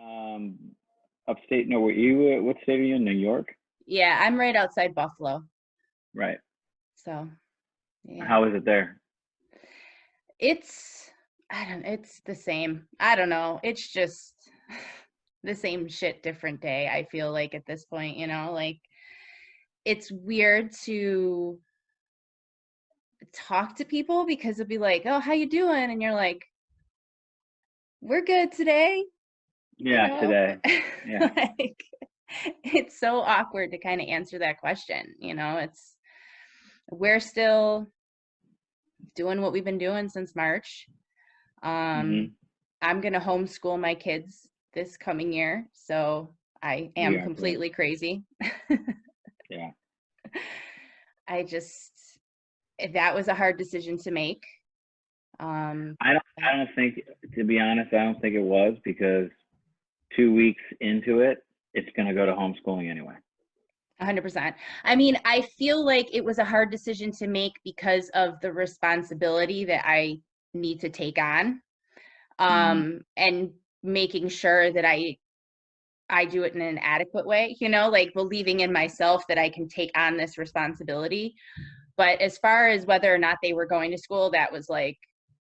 Um, upstate. No, were you? What state are you in? New York. Yeah, I'm right outside Buffalo. Right. So, yeah. How is it there? It's I don't it's the same. I don't know. It's just the same shit, different day, I feel like at this point, like it's weird to talk to people because it'll be like, "Oh, how you doing?" And you're like, "We're good today." You Yeah, know, today. Yeah. like it's so awkward to kind of answer that question. We're still doing what we've been doing since March. Um, Mhm. I'm gonna homeschool my kids this coming year, so I We am are too. completely crazy. Yeah. I just that was a hard decision to make. Um, I don't. but I don't think. To be honest, I don't think it was because 2 weeks into it, it's gonna go to homeschooling anyway. 100%. I mean, I feel like it was a hard decision to make because of the responsibility that I need to take on, Mhm. and making sure that I do it in an adequate way, like believing in myself that I can take on this responsibility. But as far as whether or not they were going to school, that was like,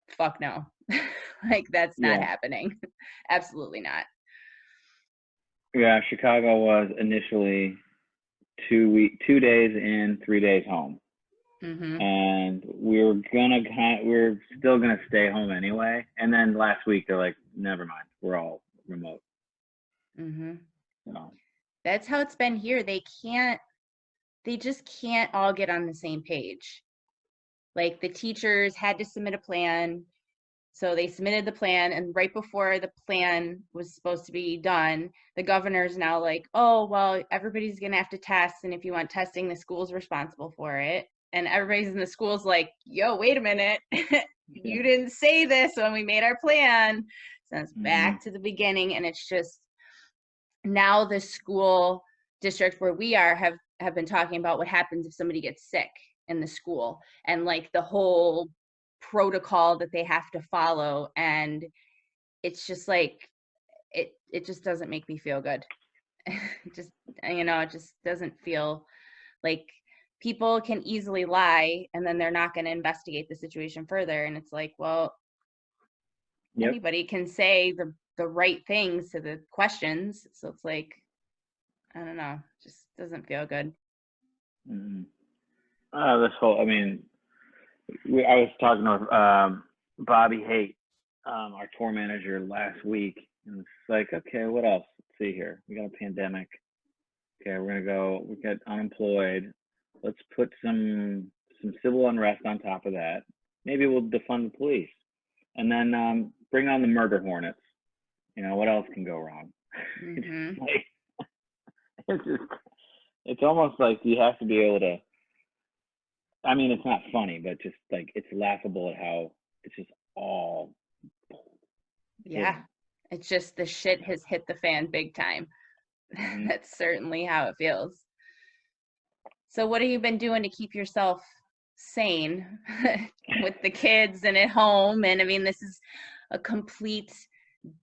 fuck no. Like, that's not Yeah. happening. Absolutely not. Yeah. Chicago was initially 2 week, 2 days in, 3 days home, Hmm. and we are still gonna stay home anyway. And then last week they're like, never mind, we're all remote. Hmm. So That's how it's been here. They just can't all get on the same page. Like, the teachers had to submit a plan. So they submitted the plan, and right before the plan was supposed to be done, the governor's now like, "Oh, well, everybody's going to have to test, and if you want testing, the school's responsible for it." And everybody's in the school's like, "Yo, wait a minute. yeah. You didn't say this when we made our plan." So it's Mhm. back to the beginning, and it's just now the school district where we are have been talking about what happens if somebody gets sick in the school, and like the whole protocol that they have to follow. And it's just like it just doesn't make me feel good. It just it just doesn't feel like people can easily lie, and then they're not going to investigate the situation further. And it's like, well, Yep. anybody can say the right things to the questions, so it's like, I don't know, just doesn't feel good. Mhm. This whole. I mean, I was talking with Bobby Haight, our tour manager, last week, and it's like, okay, what else? Let's see here. We got a pandemic. Okay, we're gonna go. We got unemployed. Let's put some civil unrest on top of that. Maybe we'll defund the police, and then bring on the murder hornets. What else can go wrong? It's Hmm. like it's just it's almost like you have to be able to. I mean, it's not funny, but just like it's laughable at how it's just all Yeah, hidden. it's just the shit has hit the fan big time. Hmm. That's certainly how it feels. So what have you been doing to keep yourself sane with the kids and at home? And I mean, this is a complete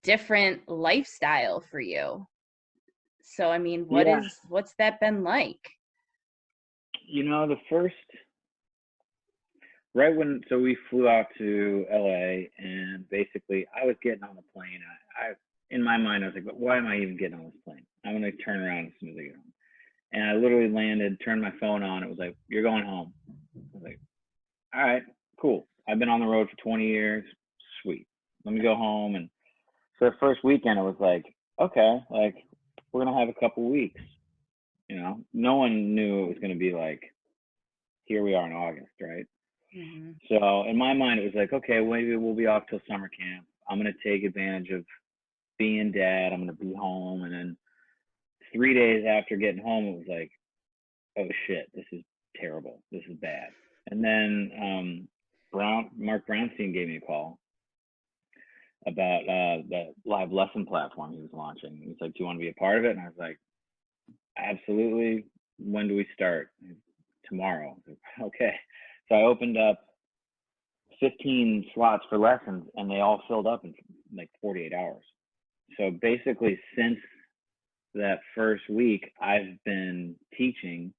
different lifestyle for you. So I mean, Yeah, what's that been like? the first right when we flew out to LA, and basically I was getting on the plane. I in my mind I was like, but why am I even getting on this plane? I'm gonna turn around as soon as I get home. And I literally landed, turned my phone on. It was like, you're going home. I was like, all right, cool. I've been on the road for 20 years. Sweet. Let me go home. And so the first weekend, it was like, okay, like we're gonna have a couple weeks. No one knew it was gonna be like, here we are in August, right? Hmm. So in my mind, it was like, okay, maybe we'll be off till summer camp. I'm gonna take advantage of being dad. I'm gonna be home, and then 3 days after getting home, it was like, oh shit, this is terrible. This is bad. And then Mark Brownstein gave me a call about the live lesson platform he was launching. He's like, do you want to be a part of it? And I was like, absolutely. When do we start? Tomorrow. Like, okay. So I opened up 15 slots for lessons, and they all filled up in like 48 hours. So basically, since that first week, I've been teaching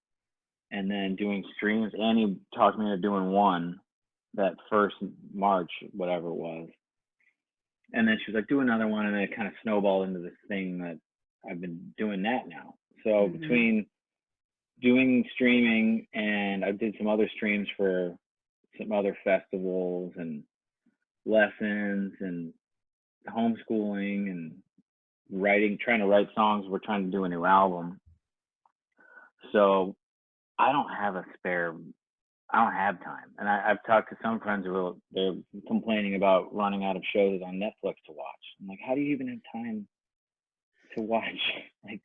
and then doing streams. Annie talked me into doing one that first March, whatever it was. And then she was like, do another one. And then it kind of snowballed into this thing that I've been doing that now. So between doing streaming, and I did some other streams for some other festivals and lessons and homeschooling and writing, trying to write songs. We're trying to do a new album. So I don't have time. And I've talked to some friends who they're complaining about running out of shows on Netflix to watch. I'm like, how do you even have time to watch like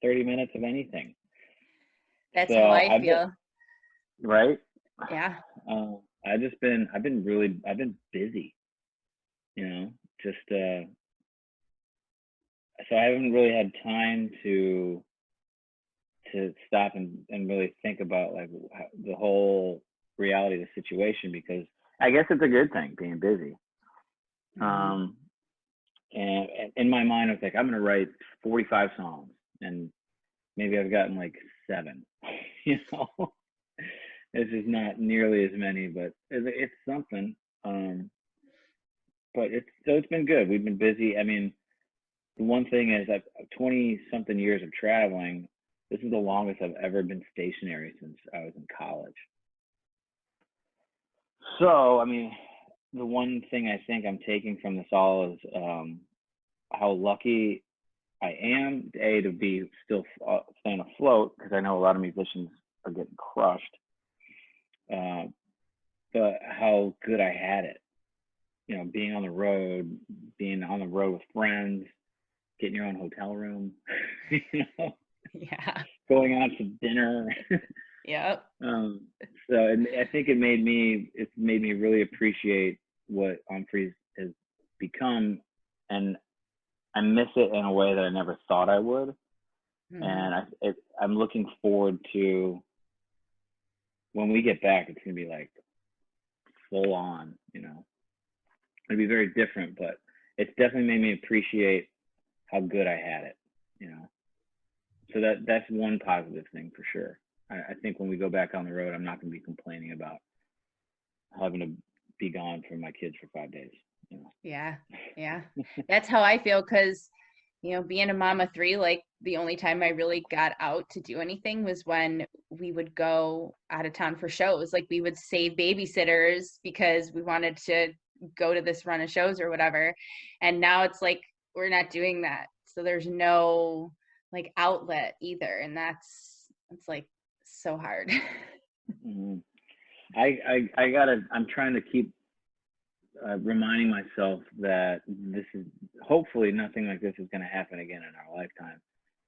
30 minutes of anything? That's how I feel. Right? Yeah. I've been busy, just, so I haven't really had time to stop and really think about like the whole reality of the situation, because I guess it's a good thing being busy. And in my mind, I was like, I'm going to write 45 songs, and maybe I've gotten like 7, This is not nearly as many, but it's something. But it's been good. We've been busy. I mean, the one thing is I've 20 something years of traveling. This is the longest I've ever been stationary since I was in college. So, I mean, the one thing I think I'm taking from this all is how lucky I am, to be still staying afloat, because I know a lot of musicians are getting crushed. But how good I had it, being on the road with friends, getting your own hotel room, Yeah. going out to dinner. Yep. So and I think it's made me really appreciate what Umphrey has become, and I miss it in a way that I never thought I would. And I'm looking forward to when we get back. It's gonna be like full on, It'll be very different, but it's definitely made me appreciate how good I had it, So that's one positive thing for sure. I think when we go back on the road, I'm not going to be complaining about having to be gone from my kids for 5 days. Yeah. That's how I feel, because being a mom of 3, like the only time I really got out to do anything was when we would go out of town for shows. Like we would save babysitters because we wanted to go to this run of shows or whatever. And now it's like we're not doing that. So there's no like outlet either. And it's like so hard. I'm trying to keep reminding myself that this is hopefully nothing like this is going to happen again in our lifetime,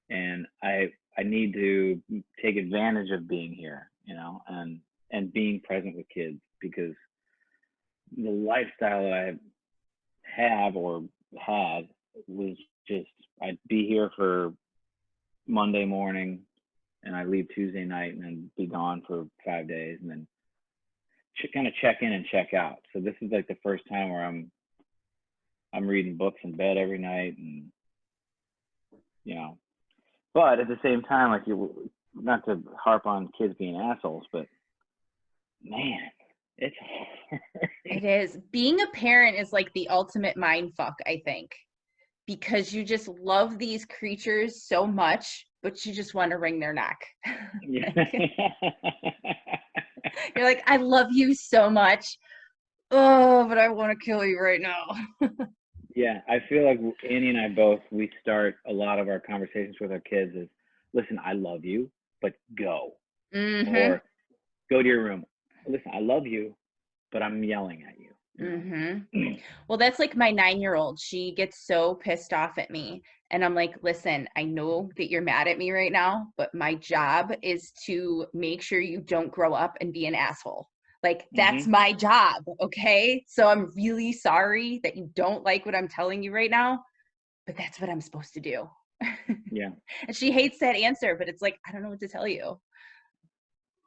and I need to take advantage of being here, and being present with kids, because the lifestyle that I have or had was just, I'd be here for Monday morning and I leave Tuesday night and then be gone for 5 days and then kind of check in and check out. So this is like the first time where I'm reading books in bed every night, and but at the same time, like, not to harp on kids being assholes, but man, it's hard. It is. Being a parent is like the ultimate mind fuck, I think, because you just love these creatures so much, but you just want to wring their neck. Yeah. You're like, I love you so much. Oh, but I want to kill you right now. Yeah, I feel like Annie and I both, we start a lot of our conversations with our kids is, listen, I love you, but go. Or go to your room. Listen, I love you, but I'm yelling at you. Well, that's like my 9-year-old. She gets so pissed off at me. And I'm like, listen, I know that you're mad at me right now, but my job is to make sure you don't grow up and be an asshole. Like, that's my job, okay? So I'm really sorry that you don't like what I'm telling you right now, but that's what I'm supposed to do. Yeah. And she hates that answer, but it's like, I don't know what to tell you.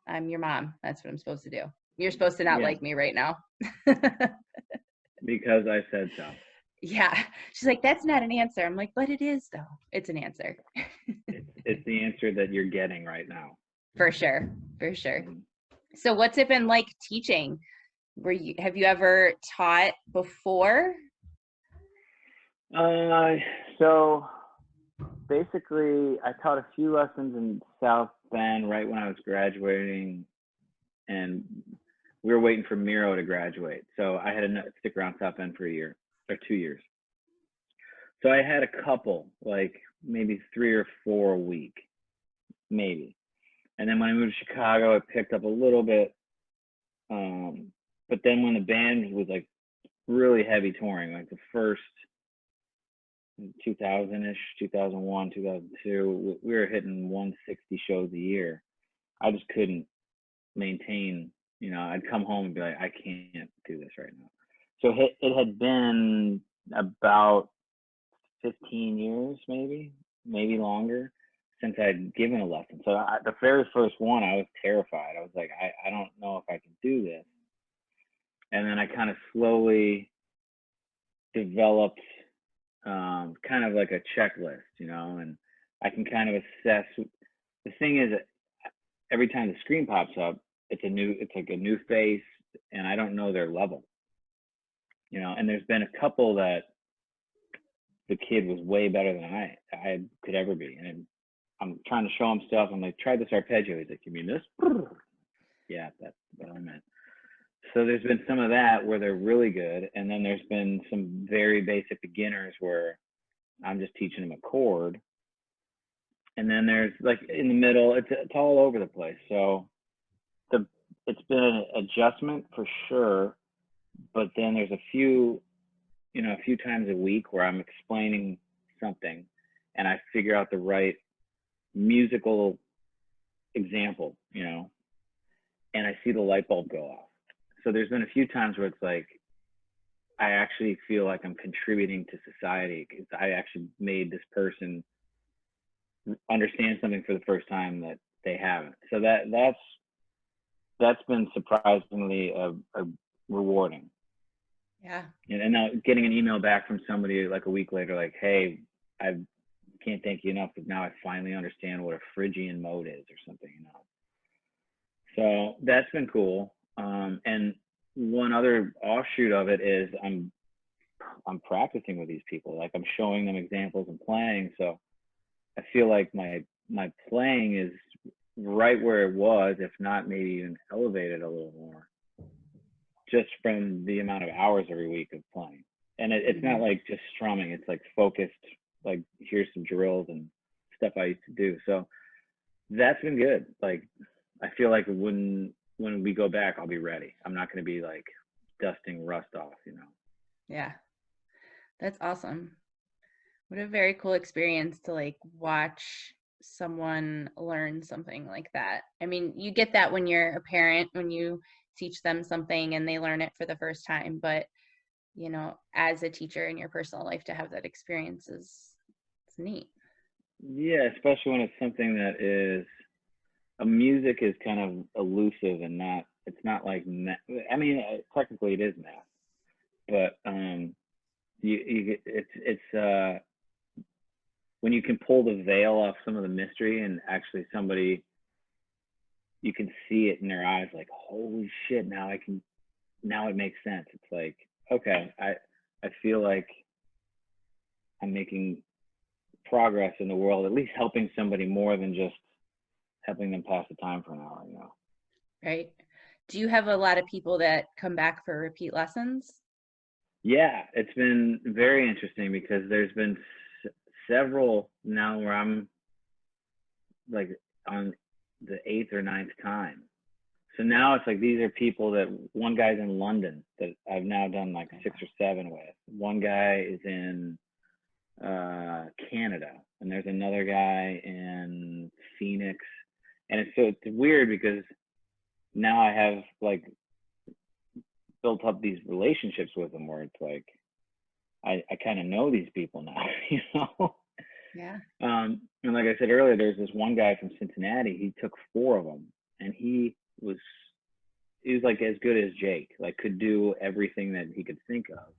I'm your mom. That's what I'm supposed to do. You're supposed to not like me right now. Because I said so. Yeah. She's like, that's not an answer. I'm like, but it is though. It's an answer. It's the answer that you're getting right now. For sure. For sure. Mhm. So what's it been like teaching? Have you ever taught before? So basically, I taught a few lessons in South Bend right when I was graduating, and we were waiting for Miro to graduate. So I had to stick around South Bend for a year or 2 years. So I had a couple, like maybe 3 or 4 a week, maybe. And then when I moved to Chicago, I picked up a little bit. But then when the band was like really heavy touring, like the first 2000-ish, 2001, 2002, we were hitting 160 shows a year. I just couldn't maintain, I'd come home and be like, I can't do this right now. So it had been about 15 years, maybe longer, since I'd given a lesson. So the very first one, I was terrified. I was like, I don't know if I can do this. And then I kind of slowly developed kind of like a checklist, and I can kind of assess. The thing is, every time the screen pops up, it's like a new face, and I don't know their level, and there's been a couple that the kid was way better than I could ever be, and I'm trying to show him stuff. I'm like, try this arpeggio. He's like, you mean this? Yeah, that's what I meant. So there's been some of that where they're really good, and then there's been some very basic beginners where I'm just teaching them a chord, and then there's like in the middle, it's all over the place. So it's been an adjustment for sure, but then there's a few times a week where I'm explaining something, and I figure out the right musical example, and I see the light bulb go off. So there's been a few times where it's like, I actually feel like I'm contributing to society because I actually made this person understand something for the first time that they haven't. So that's been surprisingly rewarding. Yeah. And now getting an email back from somebody like a week later, like, hey, I can't thank you enough because now I finally understand what a Phrygian mode is or something, So that's been cool. And one other offshoot of it is I'm practicing with these people. Like I'm showing them examples and playing. So I feel like my playing is right where it was, if not maybe even elevated a little more, just from the amount of hours every week of playing. And it's not like just strumming. It's like focused, like here's some drills and stuff I used to do. So that's been good. Like I feel like when we go back, I'll be ready. I'm not going to be like dusting rust off, Yeah. That's awesome. What a very cool experience to like watch someone learn something like that. I mean, you get that when you're a parent, when you teach them something and they learn it for the first time, but as a teacher in your personal life to have that experience is it's neat. Yeah, especially when it's something that is music is kind of elusive and it's not like math. I mean, technically it is math, but it's when you can pull the veil off some of the mystery and actually you can see it in their eyes, like, holy shit, now it makes sense. It's like, okay, I feel like I'm making progress in the world, at least helping somebody more than just helping them pass the time for an hour, Right. Do you have a lot of people that come back for repeat lessons? Yeah, it's been very interesting because there's been several now where I'm like on the 8th or 9th time. So now it's like these are people that one guy's in London that I've now done like 6 or 7 with. One guy is in Canada, and there's another guy in Phoenix. And it's weird because now I have like built up these relationships with them where it's like I kind of know these people now, Yeah. And like I said earlier, there's this one guy from Cincinnati. He took 4 of them, and he was like as good as Jake. Like could do everything that he could think of.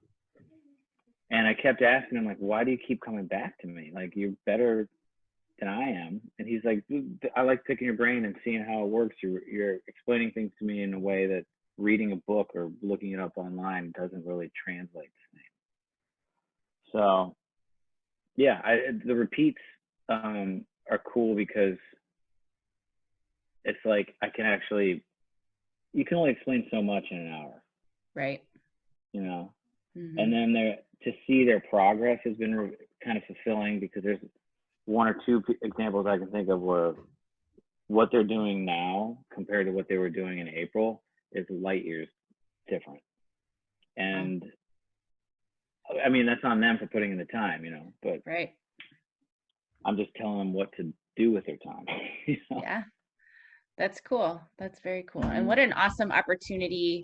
And I kept asking him, like, why do you keep coming back to me? Like, you're better than I am. And he's like, I like picking your brain and seeing how it works. You're explaining things to me in a way that reading a book or looking it up online doesn't really translate to me. So yeah, the repeats are cool because it's like I can actually, you can only explain so much in an hour, Right. you know. Mm-hmm. And then to see their progress has been kind of fulfilling, because there's one or two examples I can think of where what they're doing now compared to what they were doing in April is light years different. And I mean, that's on them for putting in the time, you know, but right. I'm just telling them what to do with their time. You know? Yeah, that's cool. That's very cool. And what an awesome opportunity,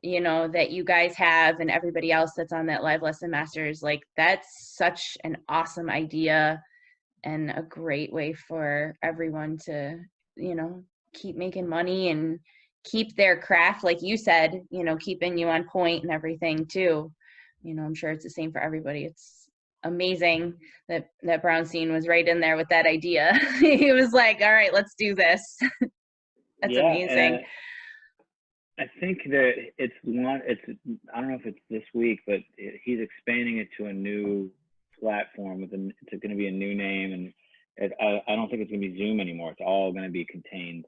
you know, that you guys have, and everybody else that's on that Live Lesson Masters. Like, that's such an awesome idea and a great way for everyone to, you know, keep making money and keep their craft, like you said, you know, keeping you on point and everything too. You know, I'm sure it's the same for everybody. It's amazing that Brownstein was right in there with that idea. He was like, all right, let's do this. That's amazing. I think that it's I don't know if it's this week, but he's expanding it to a new platform it's going to be a new name, and I don't think it's going to be Zoom anymore. It's all going to be contained.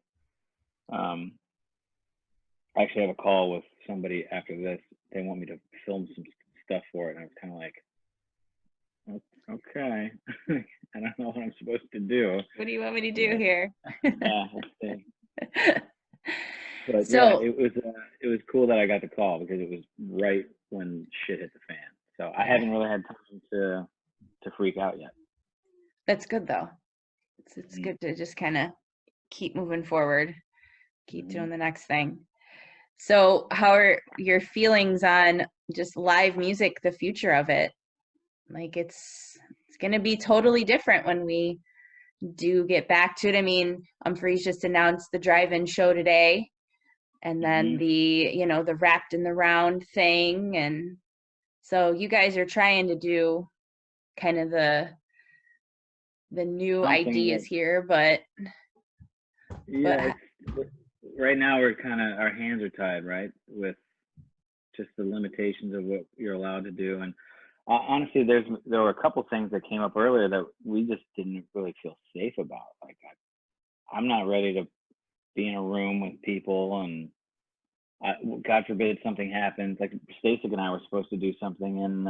I actually have a call with somebody after this. They want me to film some stuff for it, and I was kind of like, okay. I don't know what I'm supposed to do. What do you want me to do here? Yeah, let's see. But so, yeah, it was cool that I got the call, because it was right when shit hit the fan. So I haven't really had time to freak out yet. That's good though. It's good to just kind of keep moving forward, keep doing the next thing. So how are your feelings on just live music, the future of it? Like, it's going to be totally different when we do get back to it. I mean, Umphrey's just announced the drive-in show today, and then the, you know, the Wrapped in the Round thing. And so you guys are trying to do kind of the new ideas here, but yeah, right now we're kind of, our hands are tied, right, with just the limitations of what you're allowed to do. And honestly, there were a couple things that came up earlier that we just didn't really feel safe about. Like, I'm not ready to be in a room with people, and God forbid something happens. Like, Stacey and I were supposed to do something in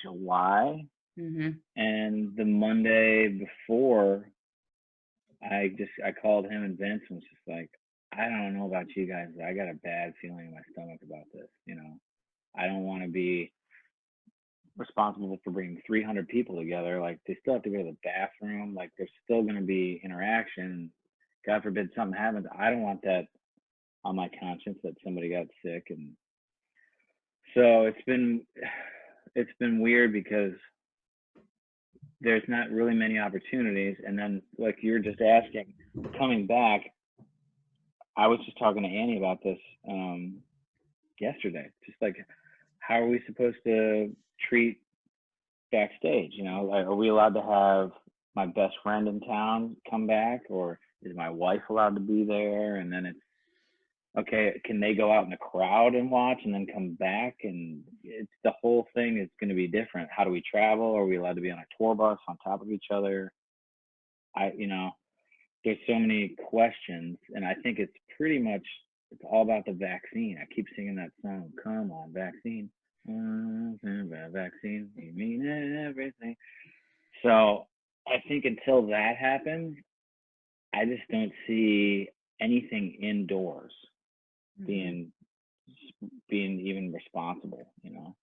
July, and the Monday before, I called him and Vince and was just like, I don't know about you guys, but I got a bad feeling in my stomach about this. You know, I don't want to be responsible for bringing 300 people together. Like, they still have to go to the bathroom. Like, there's still going to be interaction. God forbid something happens. I don't want that on my conscience, that somebody got sick. And so it's been weird, because there's not really many opportunities. And then, like you were just asking, coming back, I was just talking to Annie about this yesterday. Just like, how are we supposed to treat backstage? You know, like, are we allowed to have my best friend in town come back, or is my wife allowed to be there? And then it's, okay, can they go out in the crowd and watch and then come back? And it's, the whole thing is going to be different. How do we travel? Are we allowed to be on a tour bus on top of each other? You know, there's so many questions, and I think it's all about the vaccine. I keep singing that song, come on, vaccine. Vaccine, you mean everything. So I think until that happens, I just don't see anything indoors being even responsible, you know.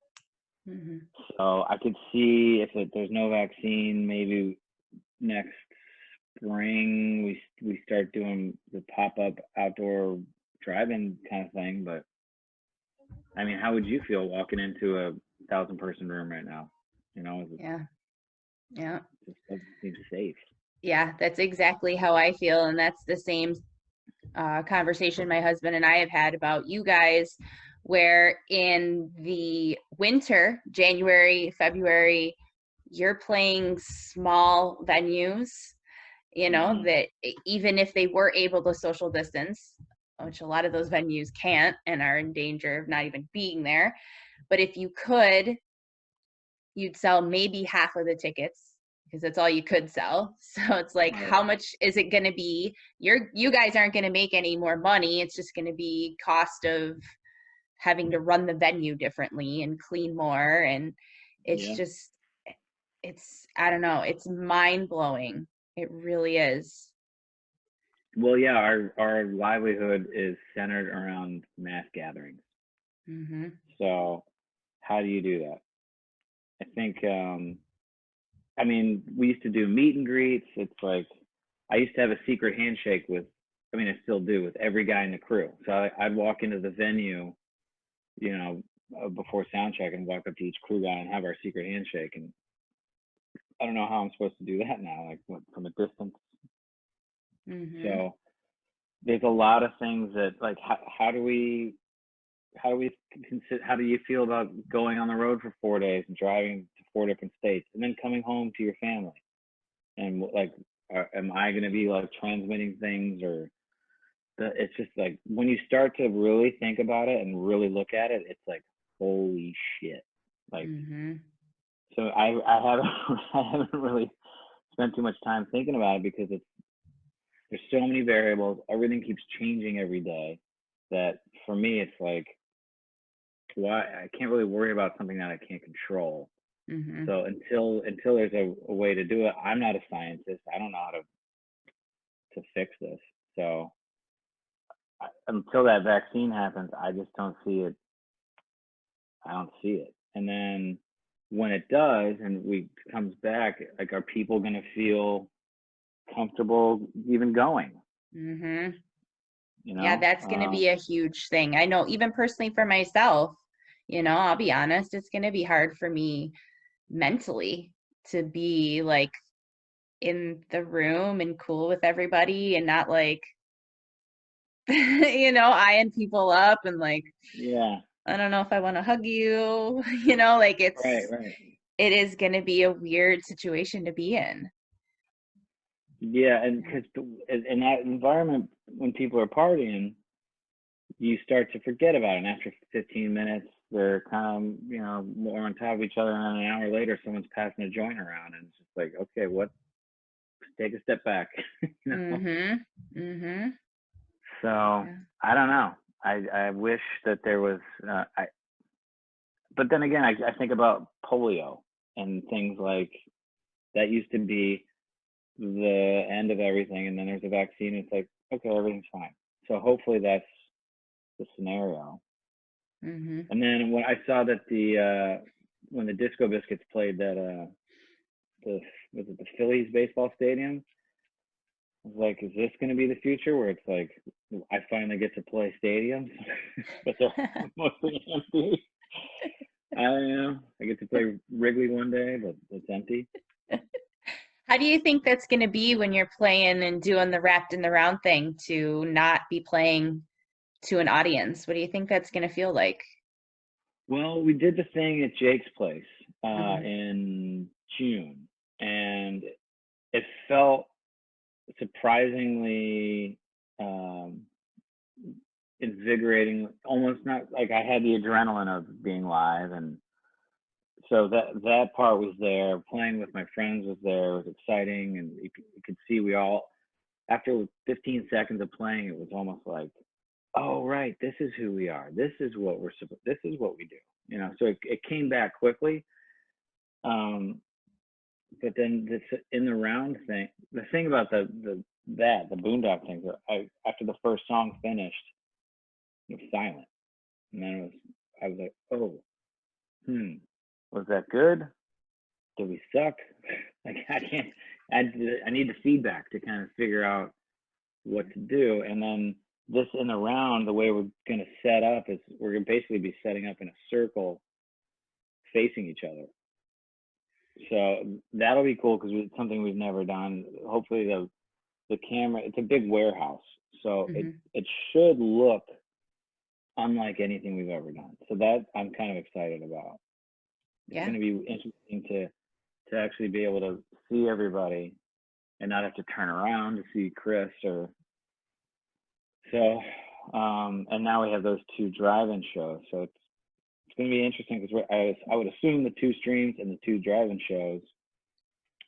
So I could see, if there's no vaccine, maybe next spring we start doing the pop-up outdoor drive-in kind of thing. But I mean, how would you feel walking into a 1,000-person room right now? You know, yeah, it just doesn't seem safe. Yeah, that's exactly how I feel, and that's the same conversation my husband and I have had about you guys where in the winter, January, February, you're playing small venues, you know, that even if they were able to social distance, which a lot of those venues can't and are in danger of not even being there. But if you could, you'd sell maybe half of the tickets because that's all you could sell. So it's like, how much is it going to be? You guys aren't going to make any more money. It's just going to be cost of having to run the venue differently and clean more. And it's just, I don't know, it's mind blowing. It really is. Well, yeah, our livelihood is centered around mass gatherings. Mm-hmm. So how do you do that? I think, I mean, we used to do meet and greets. It's like, I used to have a secret handshake with, I mean, I still do, with every guy in the crew. So I'd walk into the venue, you know, before sound check and walk up to each crew guy and have our secret handshake. And I don't know how I'm supposed to do that now, like from a distance. Mm-hmm. So there's a lot of things that, like, how do we consider, how do you feel about going on the road for 4 days and driving to 4 different states and then coming home to your family? And like, am I going to be like transmitting things, or it's just like, when you start to really think about it and really look at it, it's like, holy shit. Like, so I haven't really spent too much time thinking about it, because there's so many variables. Everything keeps changing every day, that for me, it's like, why I can't really worry about something that I can't control. So until there's a way to do it, I'm not a scientist. I don't know how to fix this. So until that vaccine happens, I just don't see it. I don't see it. And then when it does, and comes back, like, are people going to feel comfortable even going? Mm-hmm. You know? Yeah, that's going to be a huge thing. I know, even personally for myself, you know, I'll be honest, it's going to be hard for me mentally to be like in the room and cool with everybody and not like, you know, eyeing people up and like, I don't know if I want to hug you, you know, like it is going to be a weird situation to be in. Yeah, and because in that environment, when people are partying, you start to forget about it. And after 15 minutes, they're kind of, you know, more on top of each other. And then an hour later, someone's passing a joint around, and it's just like, okay, take a step back. You know? So I don't know. I wish that there was, but then again, I think about polio and things like that. Used to be the end of everything, and then there's a vaccine. It's like, okay, everything's fine. So hopefully that's the scenario. And then when I saw that when the Disco Biscuits played that was it the Phillies baseball stadium, I was like, is this going to be the future, where it's like I finally get to play stadiums, but they're mostly empty? I don't know. I get to play Wrigley one day, but it's empty. How do you think that's going to be when you're playing and doing the wrapped in the round thing, to not be playing to an audience? What do you think that's going to feel like? Well, we did the thing at Jake's place in June, and it felt surprisingly invigorating. Almost, not like I had the adrenaline of being live, and so that part was there. Playing with my friends was there. It was exciting, and you could see we all, after 15 seconds of playing, it was almost like, oh right, this is who we are. This is what this is what we do. You know, so it came back quickly. But then this in the round thing, the thing about the Boondock thing, after the first song finished, it was silent, and then I was like, oh, was that good? Did we suck? Like, I need the feedback to kind of figure out what to do. And then this in the round, the way we're going to set up is we're going to basically be setting up in a circle facing each other. So that'll be cool, because it's something we've never done. Hopefully the camera, it's a big warehouse, so it should look unlike anything we've ever done. So that I'm kind of excited about. It's Yeah. going to be interesting to actually be able to see everybody and not have to turn around to see Chris or so. And now we have those 2 drive-in shows, so it's going to be interesting because I would assume the 2 streams and the 2 drive-in shows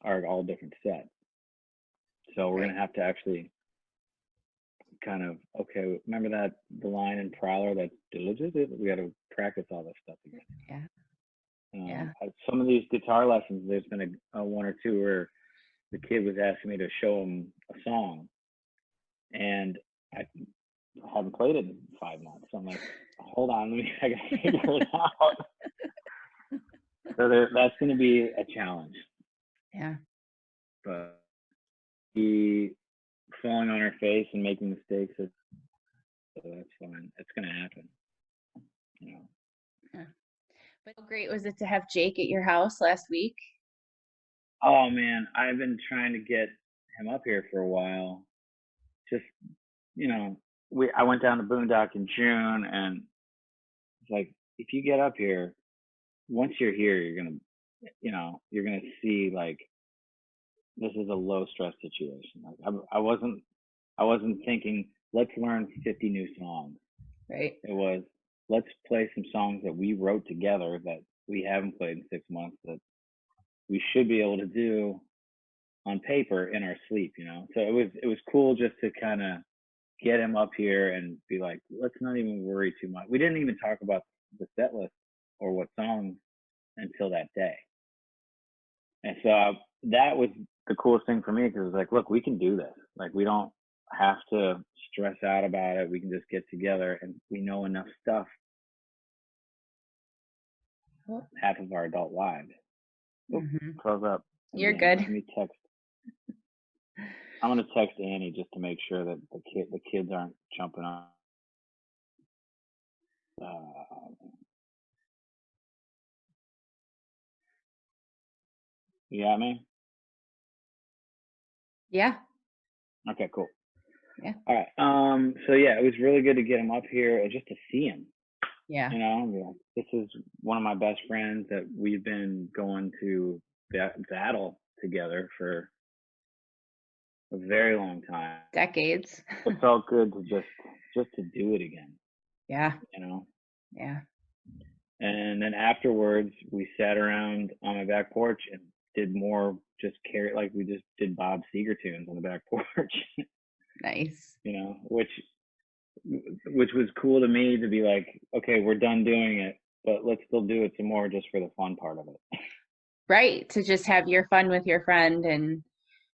are all different sets. So we're going to have to actually kind of, okay, remember that the line in Prowler that we got to practice all this stuff again. Yeah. Some of these guitar lessons, there's been a 1 or 2 where the kid was asking me to show him a song, and I haven't played it in 5 months. So I'm like, hold on, I gotta figure it out. So that's going to be a challenge. Yeah. But he falling on her face and making mistakes, so that's fine. It's going to happen. You know. Yeah. But how great was it to have Jake at your house last week? Oh man, I've been trying to get him up here for a while. Just, you know, I went down to Boondock in June, and it's like, if you get up here, once you're here, you're gonna see like this is a low stress situation. Like I wasn't thinking let's learn 50 new songs. Right. It was let's play some songs that we wrote together that we haven't played in 6 months that we should be able to do on paper in our sleep, you know. So it was cool just to kind of get him up here and be like, let's not even worry too much. We didn't even talk about the set list or what songs until that day. And so that was the coolest thing for me, because it was like, look, we can do this. Like, we don't have to stress out about it. We can just get together, and we know enough stuff half of our adult lives. Close up. You're good. Let me text. I'm gonna text Annie just to make sure that the kids aren't jumping on. You got me? Yeah. Okay, cool. Yeah. All right. So yeah, it was really good to get him up here and just to see him. Yeah. You know, this is one of my best friends that we've been going to battle together for a very long time. Decades. It felt good to just to do it again. Yeah. You know. Yeah. And then afterwards, we sat around on my back porch and did more like we just did Bob Seger tunes on the back porch. Nice. You know, which was cool to me to be like, okay, we're done doing it, but let's still do it some more just for the fun part of it. Right. To just have your fun with your friend, and,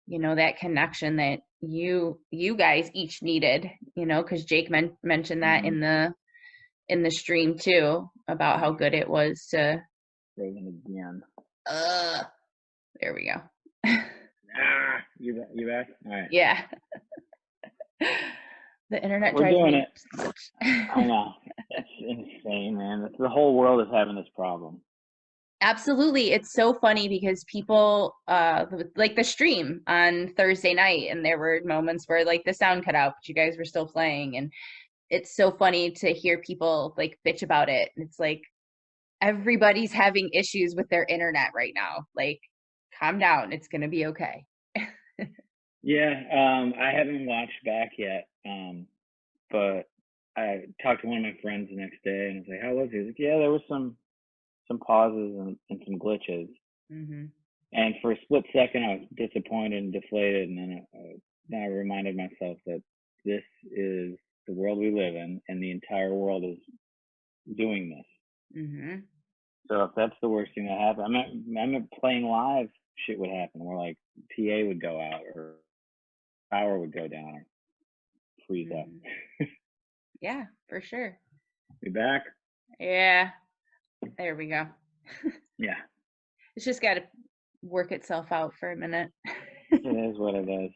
you know, that connection that you guys each needed, you know, because Jake mentioned that in the stream too, about how good it was to. Again. There we go. You back? All right. Yeah. The internet We're drives doing me it. I know. It's insane, man. The whole world is having this problem. Absolutely. It's so funny because people like the stream on Thursday night, and there were moments where like the sound cut out, but you guys were still playing, and it's so funny to hear people like bitch about it. And it's like, everybody's having issues with their internet right now. Like, calm down. It's going to be okay. Yeah. I haven't watched back yet. But I talked to one of my friends the next day, and I was like, how was it? He was like, yeah, there was some pauses and some glitches. And for a split second, I was disappointed and deflated. And then I reminded myself that this is the world we live in, and the entire world is doing this. So if that's the worst thing that happened, I meant playing live, shit would happen, where like PA would go out or power would go down or freeze up. Yeah, for sure. We back? Yeah. There we go. Yeah. It's just got to work itself out for a minute. It is what it is.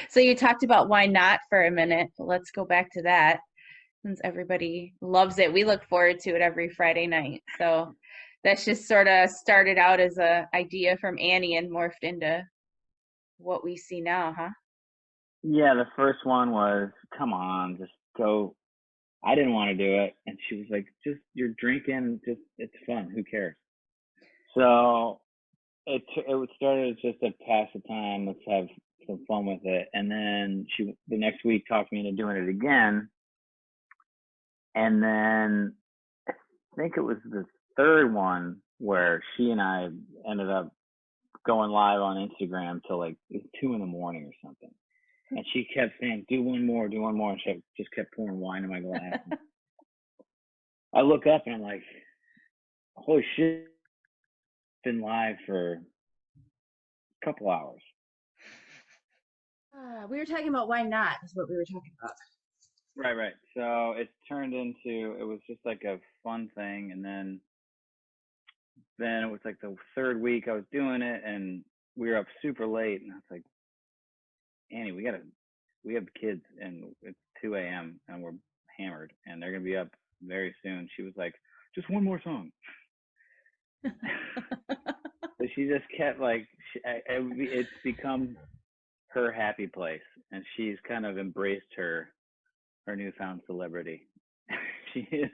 So you talked about why not for a minute, but let's go back to that, since everybody loves it. We look forward to it every Friday night. So that's just sort of started out as a idea from Annie and morphed into what we see now, huh? Yeah, the first one was, come on, just go I didn't want to do it, and she was like, "Just you're drinking, just it's fun. Who cares?" So it started as just a pass the time. Let's have some fun with it, and then she the next week talked me into doing it again, and then I think it was the third one where she and I ended up going live on Instagram till like 2 a.m. or something. And she kept saying, do one more. And she just kept pouring wine in my glass. I look up and I'm like, holy shit, been live for a couple hours. We were talking about why not is what we were talking about. Right. So it turned into, it was just like a fun thing. And then it was like the third week I was doing it and we were up super late. And I was like, Annie, we have kids and it's 2 a.m. and we're hammered and they're going to be up very soon. She was like, just one more song. So she just kept like, it's become her happy place, and she's kind of embraced her newfound celebrity. She is,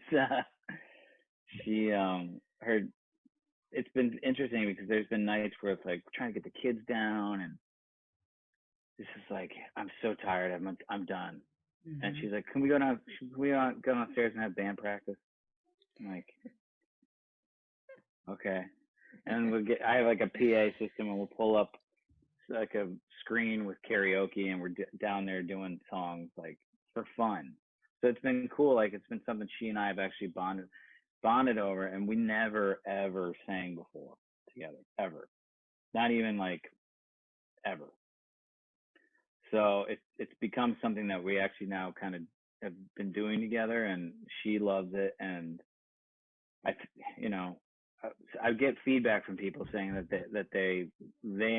her. It's been interesting because there's been nights where it's like trying to get the kids down, and this is like, I'm so tired. I'm done. Mm-hmm. And she's like, can we go downstairs and have band practice? I'm like, okay. And I have like a PA system, and we'll pull up like a screen with karaoke, and we're down there doing songs like for fun. So it's been cool. Like it's been something she and I have actually bonded over, and we never ever sang before together, ever. Not even like ever. So it's become something that we actually now kind of have been doing together, and she loves it, and I get feedback from people saying that they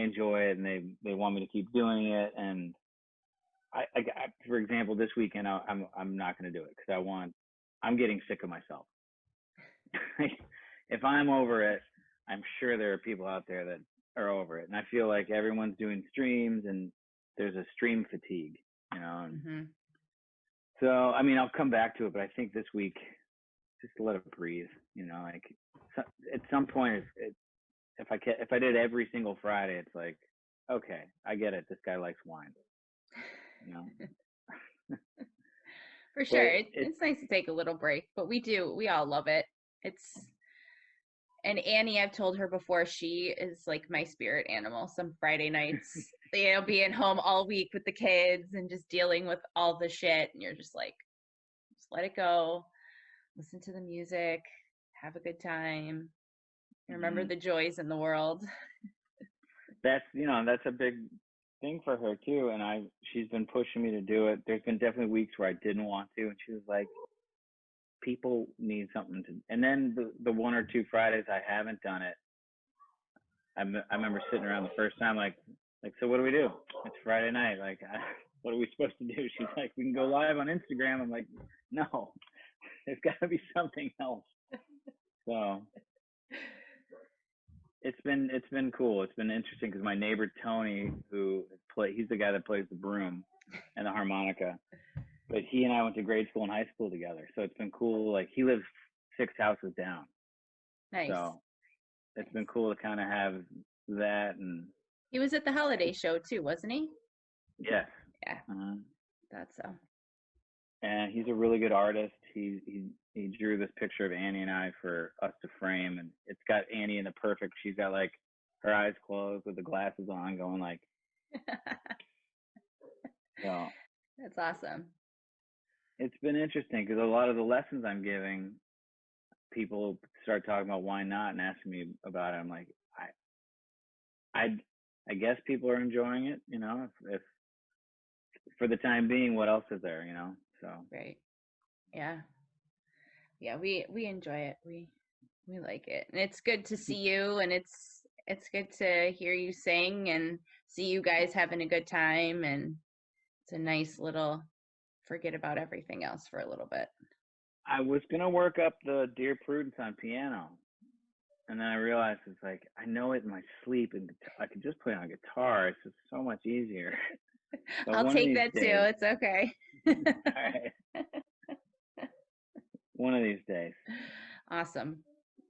enjoy it and they want me to keep doing it. And I for example, this weekend I'm not going to do it because I'm getting sick of myself. If I'm over it, I'm sure there are people out there that are over it, and I feel like everyone's doing streams and there's a stream fatigue, And mm-hmm. So I mean, I'll come back to it, but I think this week just to let it breathe, like at some point if I did every single Friday, it's like, okay, I get it. This guy likes wine, For sure. It's nice to take a little break, but we all love it. And Annie, I've told her before, she is like my spirit animal. Some Friday nights, being home all week with the kids and just dealing with all the shit. And you're just like, just let it go. Listen to the music, have a good time, remember the joys in the world. That's a big thing for her too, and she's been pushing me to do it. There's been definitely weeks where I didn't want to, and she was like, people need something to, and then the 1 or 2 Fridays I haven't done it, I remember sitting around the first time like, so what do we do? It's Friday night, like what are we supposed to do? She's like, we can go live on Instagram. I'm like, no, there's got to be something else. So it's been cool. It's been interesting because my neighbor Tony, he's the guy that plays the broom and the harmonica, but he and I went to grade school and high school together. So it's been cool. Like he lives 6 houses down. Nice. So it's been cool to kind of have that. And he was at the holiday show too, wasn't he? Yes. Yeah. That's so. And he's a really good artist. He drew this picture of Annie and I for us to frame, and it's got Annie in the perfect. She's got like her eyes closed with the glasses on, going like. So. That's awesome. It's been interesting because a lot of the lessons I'm giving, people start talking about why not and asking me about it. I'm like, I guess people are enjoying it, if for the time being, what else is there, So. Right. Yeah. Yeah, we enjoy it. We like it. And it's good to see you, and it's good to hear you sing and see you guys having a good time, and it's a nice little forget about everything else for a little bit. I was going to work up the Dear Prudence on piano, and then I realized it's like, I know it in my sleep, and I could just play on guitar. It's just so much easier. So I'll take that days, too. It's okay. All right. One of these days. Awesome.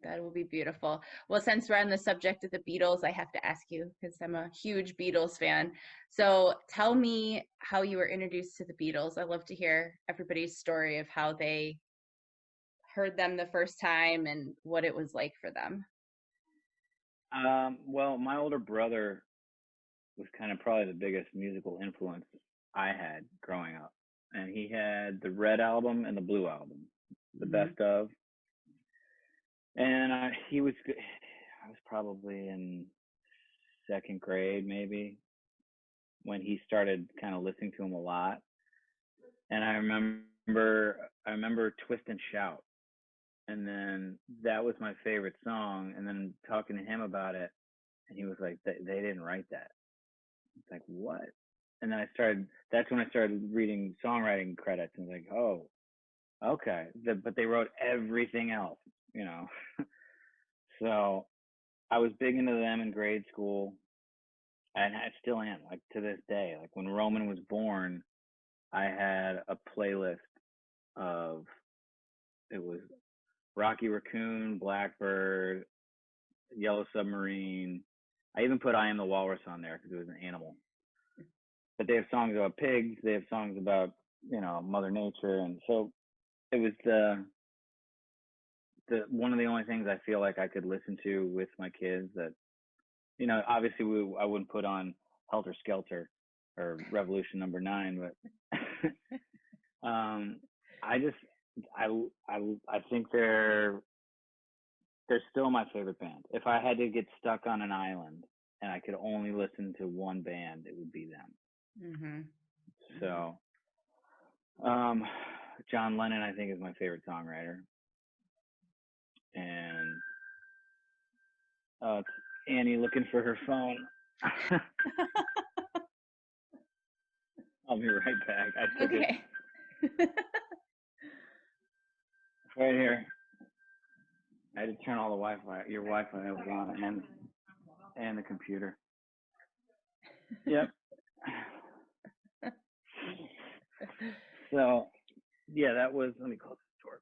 That will be beautiful. Well, since we're on the subject of the Beatles, I have to ask you because I'm a huge Beatles fan. So tell me how you were introduced to the Beatles. I love to hear everybody's story of how they heard them the first time and what it was like for them. Well, my older brother was kind of probably the biggest musical influence I had growing up. And he had the Red album and the Blue album, the best of. And I was probably in second grade maybe when he started kind of listening to him a lot. And I remember Twist and Shout. And then that was my favorite song. And then talking to him about it, and he was like, they didn't write that. It's like, what? And then that's when I started reading songwriting credits and was like, oh, okay. But they wrote everything else, you know. So I was big into them in grade school, and I still am, like to this day. Like when Roman was born, I had a playlist of, it was Rocky Raccoon, Blackbird, Yellow Submarine. I even put I Am the Walrus on there because it was an animal. But they have songs about pigs. They have songs about, you know, Mother Nature. And so it was the one of the only things I feel like I could listen to with my kids that, you know, obviously I wouldn't put on Helter Skelter or Revolution Number 9, but I think they're still my favorite band. If I had to get stuck on an island and I could only listen to one band, it would be them. Mm-hmm. So, John Lennon, I think, is my favorite songwriter. And it's Annie looking for her phone. I'll be right back. I took it. It's right here. I had to turn all the your Wi-Fi was on, and the computer. Yep. So, yeah, that was. Let me close the door.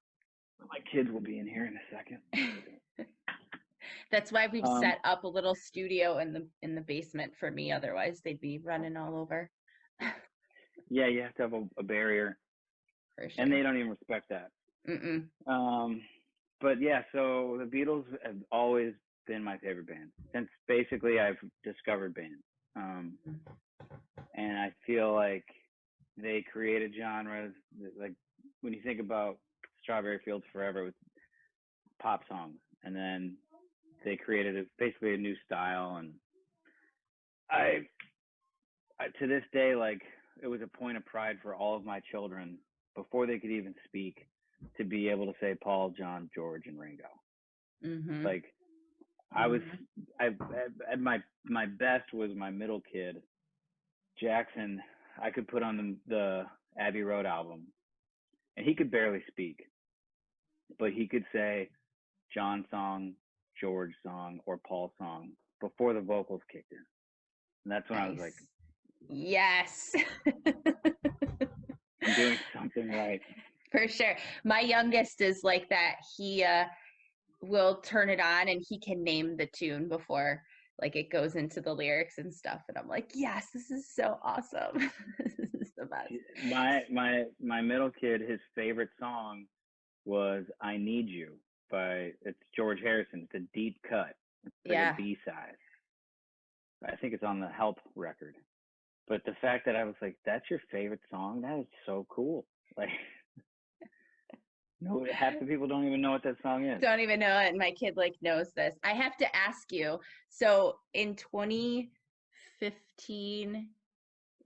My kids will be in here in a second. That's why we've set up a little studio in the basement for me. Otherwise, they'd be running all over. Yeah, you have to have a barrier, for sure. And they don't even respect that. But yeah, so the Beatles have always been my favorite band since basically I've discovered bands. And I feel like they created genres. Like when you think about Strawberry Fields Forever with pop songs, and then they created basically a new style. And I to this day, like, it was a point of pride for all of my children before they could even speak to be able to say Paul, John, George, and Ringo. Mm-hmm. Like I at my best was my middle kid, Jackson. I could put on the Abbey Road album, and he could barely speak, but he could say John song, George song, or Paul song before the vocals kicked in. And that's when I was like, yes. I'm doing something right. For sure. My youngest is like that. He will turn it on and he can name the tune before like it goes into the lyrics and stuff. And I'm like, yes, this is so awesome. This is the best. My middle kid, his favorite song was I Need You it's George Harrison. It's a deep cut. It's like a B-side. I think it's on the Help record. But the fact that I was like, that's your favorite song? That is so cool. Like, no, half the people don't even know what that song is. Don't even know it. And my kid like knows this. I have to ask you. So in 2015,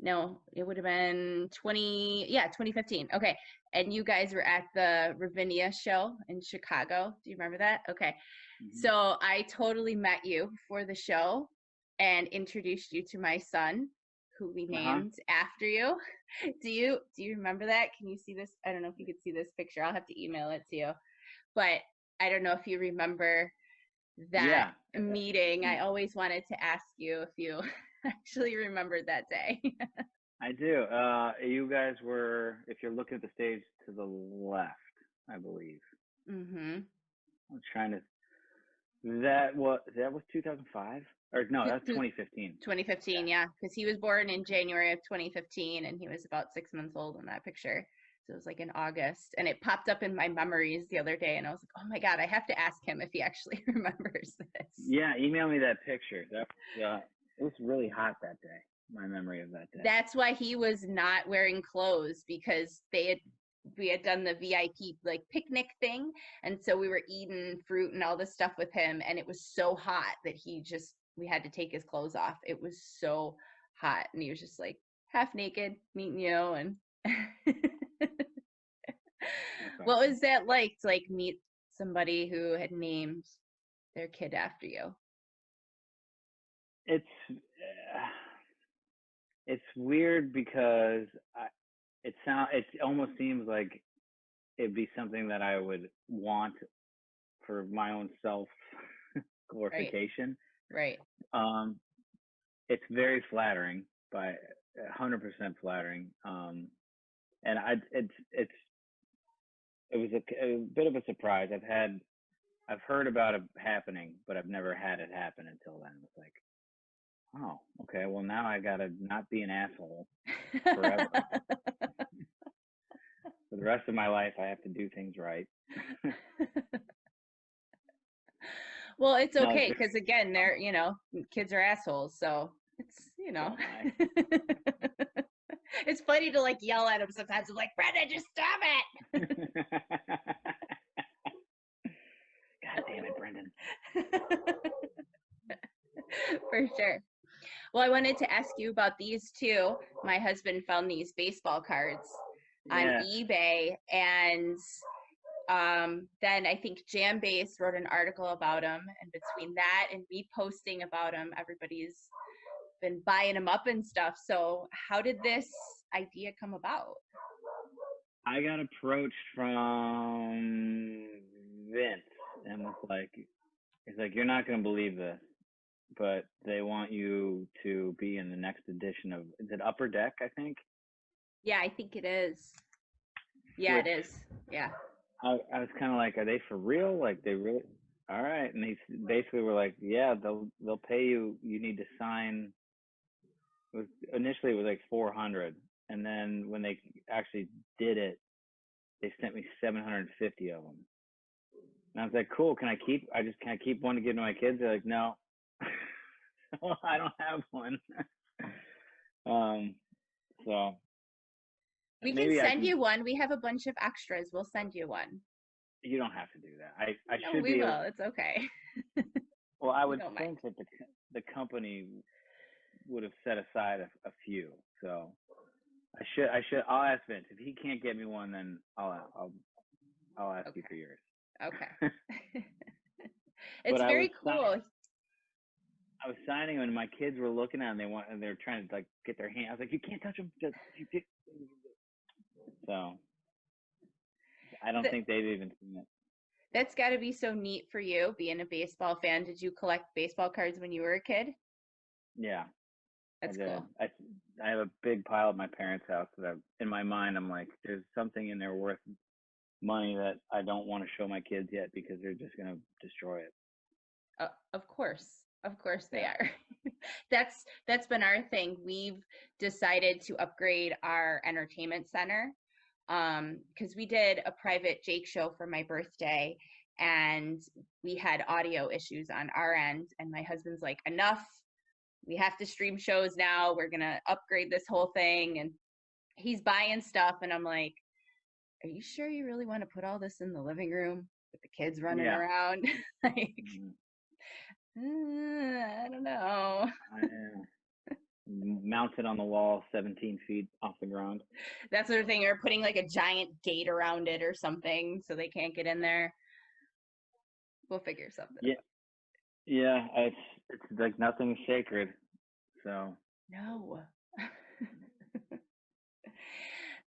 no, it would have been 2015. Okay. And you guys were at the Ravinia show in Chicago. Do you remember that? Okay. Mm-hmm. So I totally met you before the show and introduced you to my son, who we named after you. Do you remember that? Can you see this? I don't know if you could see this picture. I'll have to email it to you. But I don't know if you remember that meeting. I always wanted to ask you if you actually remembered that day. I do. You guys were, if you're looking at the stage to the left, I believe. Mhm. I'm trying to. That was 2005, or no, that's 2015. 2015, yeah, because he was born in January of 2015, and he was about 6 months old in that picture. So it was like in August, and it popped up in my memories the other day, and I was like, oh my God, I have to ask him if he actually remembers this. Yeah, email me that picture. It was really hot that day. My memory of that day. That's why he was not wearing clothes, because we had done the VIP like picnic thing, and so we were eating fruit and all this stuff with him, and it was so hot that we had to take his clothes off. It was so hot, and he was just like half naked meeting you. And what was that like to like meet somebody who had named their kid after you? It's weird because it almost seems like it'd be something that I would want for my own self glorification. Right. It's very flattering, by 100% flattering. And it was a bit of a surprise. I've heard about it happening, but I've never had it happen until then. It's like, oh, okay. Well, now I gotta not be an asshole forever. For the rest of my life, I have to do things right. Well, it's okay, because again, they're, kids are assholes, so it's, it's funny to like yell at them sometimes. I'm like, Brendan, just stop it. God damn it, Brendan. For sure. Well, I wanted to ask you about these two. My husband found these baseball cards on eBay, and then I think Jambase wrote an article about them, and between that and me posting about them, everybody's been buying them up and stuff. So how did this idea come about? I got approached from Vince and was like, he's like, you're not going to believe this, but they want you to be in the next edition of, is it Upper Deck, I think? Yeah, I think it is. Yeah, it is. Yeah. I was kind of like, are they for real? Like, they really? All right. And they basically were like, yeah, they'll pay you. You need to sign. Initially it was like 400, and then when they actually did it, they sent me 750 of them. And I was like, cool. Can I keep one to give to my kids? They're like, no. So I don't have one. So we can send you one. We have a bunch of extras. We'll send you one. You don't have to do that. I no, should we be. Will. It's okay. Well, I would think that the company would have set aside a few. So I'll ask Vince. If he can't get me one, then I'll ask you for yours. Okay. It's very cool. I was signing them, and my kids were looking at them. They were trying to like get their hand. I was like, you can't touch them. So I don't think they've even seen it. That's got to be so neat for you, being a baseball fan. Did you collect baseball cards when you were a kid? Yeah. That's cool. I have a big pile at my parents' house that in my mind, I'm like, there's something in there worth money that I don't want to show my kids yet because they're just going to destroy it. Of course they are. That's been our thing. We've decided to upgrade our entertainment center, because we did a private Jake show for my birthday, and we had audio issues on our end, and my husband's like, enough, we have to stream shows now, we're gonna upgrade this whole thing. And he's buying stuff, and I'm like, are you sure you really want to put all this in the living room with the kids running around? Like, I don't know. Mounted on the wall 17 feet off the ground. That sort of thing. Or putting like a giant gate around it or something so they can't get in there. We'll figure something out. Yeah, it's like nothing sacred. So no.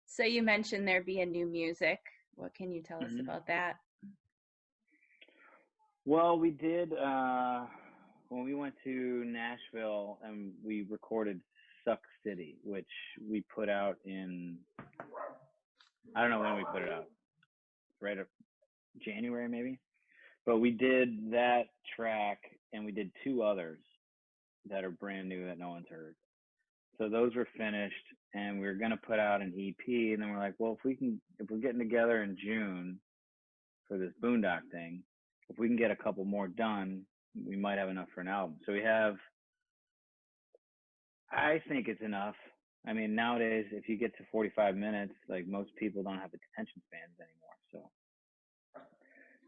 So you mentioned there being new music. What can you tell us about that? Well, we did when we went to Nashville, and we recorded Suck City, which we put out in, I don't know when we put it out. January maybe. But we did that track, and we did 2 others that are brand new that no one's heard. So those were finished, and we were gonna put out an EP, and then we're like, well, if we're getting together in June for this Boondock thing, if we can get a couple more done, we might have enough for an album. So I think it's enough. I mean, nowadays, if you get to 45 minutes, like most people don't have attention spans anymore. So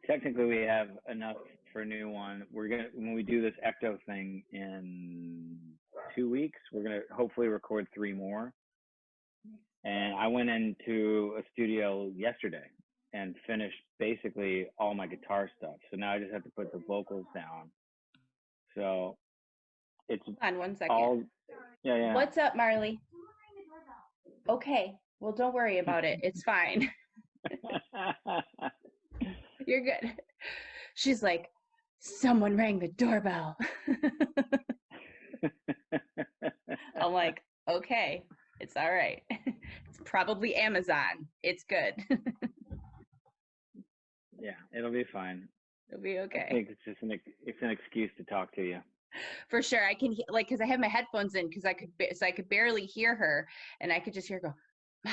technically we have enough for a new one. When we do this Ecto thing in 2 weeks, we're gonna hopefully record 3 more. And I went into a studio yesterday and finished basically all my guitar stuff. So now I just have to put the vocals down. So it's Hold on 1 second. all, yeah. What's up, Marley? Okay. Well, don't worry about it. It's fine. You're good. She's like, someone rang the doorbell. I'm like, okay, it's all right. It's probably Amazon. It's good. Yeah, it'll be fine. It'll be okay. I think it's just an excuse to talk to you. For sure. I can because I have my headphones in because I could barely hear her, and I could just hear her go,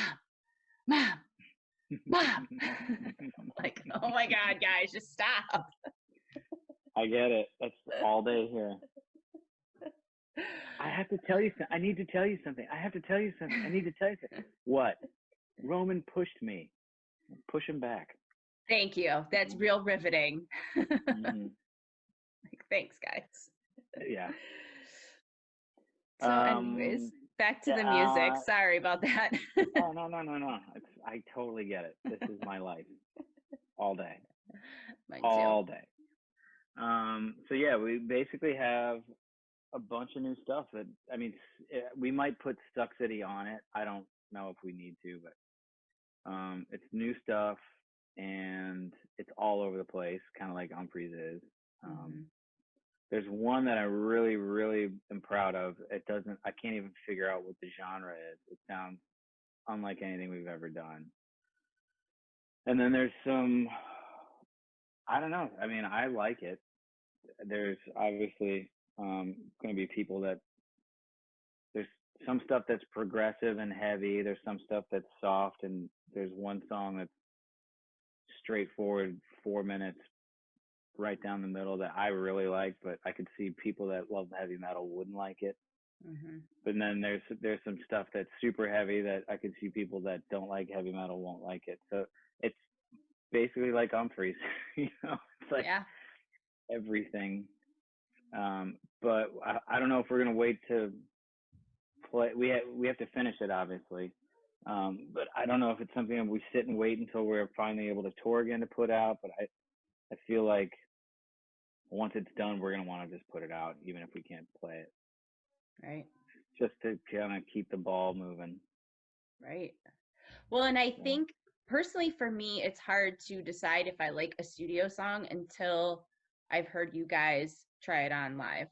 mom. Like, oh my God, guys, just stop. I get it. That's all day here. I have to tell you something. I need to tell you something. I have to tell you something. I need to tell you something. What? Roman pushed me. Push him back. Thank you. That's real riveting. Like, thanks, guys. Yeah. So anyways, back to the music. Sorry about that. Oh, no. I totally get it. This is my life. All day. Mine all too. day. So yeah, we basically have a bunch of new stuff that, I mean, we might put Stuck City on it. I don't know if we need to, but it's new stuff, and it's all over the place, kind of like Umphrey's is. There's one that I really, really am proud of. I can't even figure out what the genre is. It sounds unlike anything we've ever done. And then there's some, I don't know. I mean, I like it. There's obviously going to be people that, there's some stuff that's progressive and heavy. There's some stuff that's soft. And there's one song that's straightforward, 4 minutes, right down the middle, that I really like, but I could see people that love heavy metal wouldn't like it. But then there's some stuff that's super heavy that I could see people that don't like heavy metal won't like it. So it's basically like Umphrey's, it's like everything. But I don't know if we're gonna wait to play. We have to finish it, obviously. But I don't know if it's something that we sit and wait until we're finally able to tour again to put out. But I feel like once it's done, we're going to want to just put it out, even if we can't play it. Right. Just to kind of keep the ball moving. Right. Well, and I think personally for me, it's hard to decide if I like a studio song until I've heard you guys try it on live.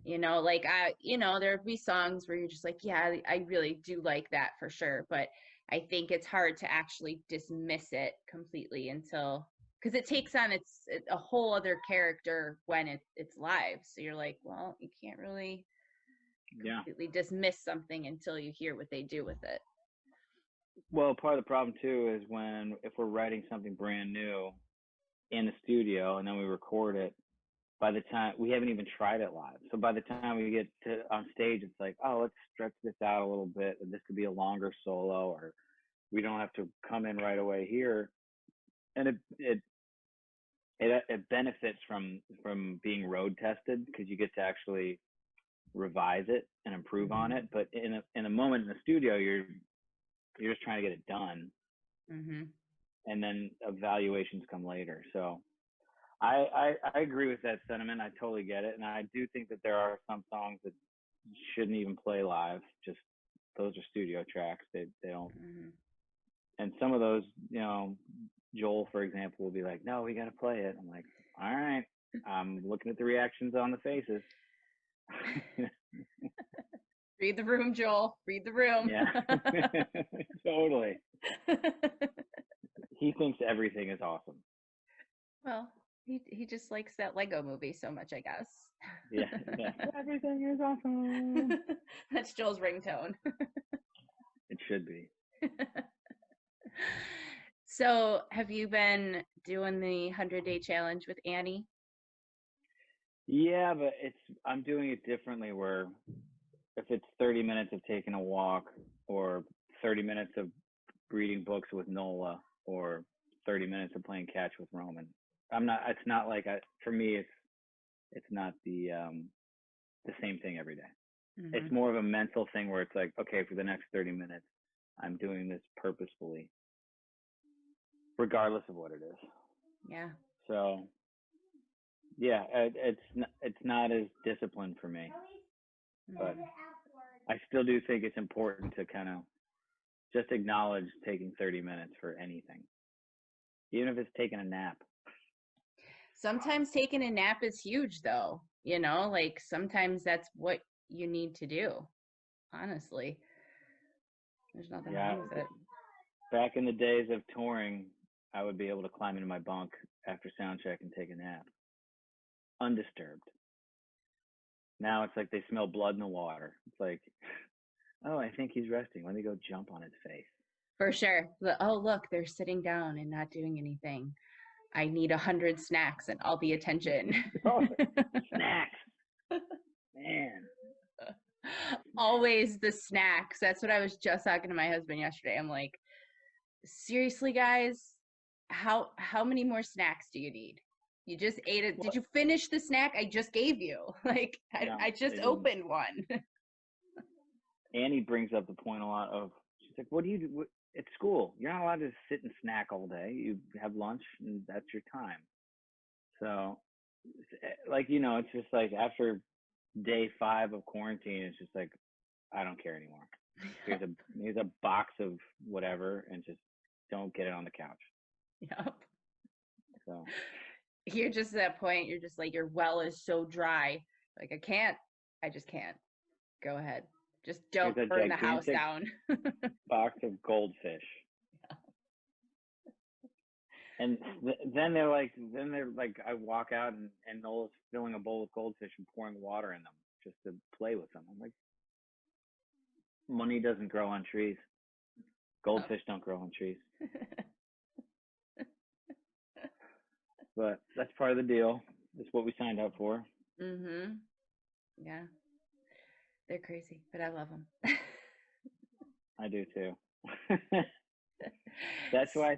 Like there'd be songs where you're just like, yeah, I really do like that for sure. But I think it's hard to actually dismiss it completely until, because it takes on a whole other character when it's live. So you're like, well, you can't really completely dismiss something until you hear what they do with it. Well, part of the problem too is if we're writing something brand new in the studio and then we record it, by the time we haven't even tried it live. So by the time we get on stage, it's like, oh, let's stretch this out a little bit. And this could be a longer solo, or we don't have to come in right away here. And it benefits from being road tested, because you get to actually revise it and improve on it. But in a moment in the studio, you're just trying to get it done. And then evaluations come later. So I agree with that sentiment. I totally get it. And I do think that there are some songs that shouldn't even play live. Just those are studio tracks. They don't. And some of those, Joel, for example, will be like, no, we got to play it. I'm like, all right. I'm looking at the reactions on the faces. Read the room, Joel. Read the room. Yeah, totally. He thinks everything is awesome. Well, he just likes that Lego movie so much, I guess. Yeah. Everything is awesome. That's Joel's ringtone. It should be. So, have you been doing the 100-day challenge with Annie? Yeah, but I'm doing it differently where if it's 30 minutes of taking a walk or 30 minutes of reading books with Nola or 30 minutes of playing catch with Roman. It's not like for me, it's not the same thing every day. Mm-hmm. It's more of a mental thing where it's like, okay, for the next 30 minutes, I'm doing this purposefully, regardless of what it is. Yeah. So, yeah, it's not as disciplined for me, but I still do think it's important to kind of just acknowledge taking 30 minutes for anything, even if it's taking a nap. Sometimes taking a nap is huge, though. You know, like sometimes that's what you need to do. Honestly, there's nothing wrong with it. Back in the days of touring, I would be able to climb into my bunk after sound check and take a nap, undisturbed. Now it's like they smell blood in the water. It's like, oh, I think he's resting. Let me go jump on his face. For sure. Oh, look, they're sitting down and not doing anything. I need 100 snacks and all the attention. Oh, snacks. Man. Always the snacks. That's what I was just talking to my husband yesterday. I'm like, seriously, guys, how many more snacks do you need? You just ate it. Did you finish the snack I just gave you? Like, I just opened one. Annie brings up the point a lot of, she's like, what do you do at school? You're not allowed to sit and snack all day. You have lunch and that's your time. So, like, it's just like after day 5 of quarantine, it's just like, I don't care anymore. Here's a box of whatever and just don't get it on the couch. Yep. So you're just at that point, you're just like, your well is so dry. Like, I just can't. Go ahead. Just don't burn the house down. Box of goldfish. Yeah. And then they're like, I walk out and Noel's filling a bowl of goldfish and pouring water in them just to play with them. I'm like, money doesn't grow on trees. Goldfish don't grow on trees. But that's part of the deal. That's what we signed up for. Mm-hmm. Yeah. They're crazy, but I love them. I do too. That's why I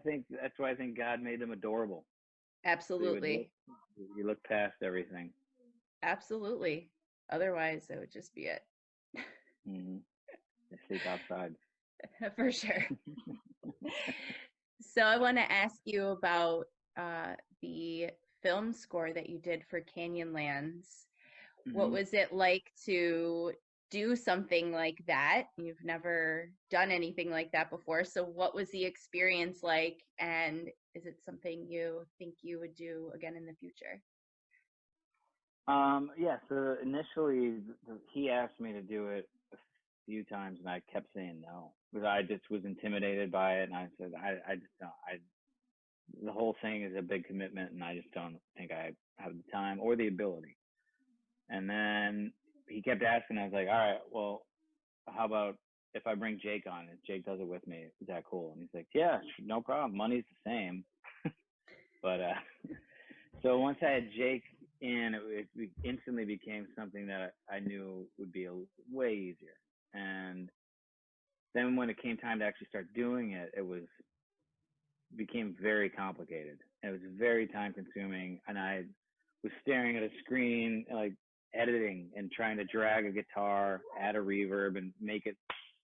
think God made them adorable. Absolutely. You look past everything. Absolutely. Otherwise, it would just be it. Mm-hmm. They sleep outside. For sure. So I want to ask you about the film score that you did for Canyonlands. Mm-hmm. What was it like to do something like that? You've never done anything like that before. So what was the experience like? And is it something you think you would do again in the future? Yeah, so initially he asked me to do it a few times and I kept saying no because I just was intimidated by it and I said I just don't the whole thing is a big commitment and I just don't think I have the time or the ability. And then he kept asking, I was like, all right, well, how about if I bring Jake on and Jake does it with me? Is that cool? And he's like, yeah, no problem. Money's the same. But so once I had Jake in, it instantly became something that I knew would be way easier. And then when it came time to actually start doing it, it became very complicated. It was very time consuming. And I was staring at a screen, like editing and trying to drag a guitar, add a reverb and make it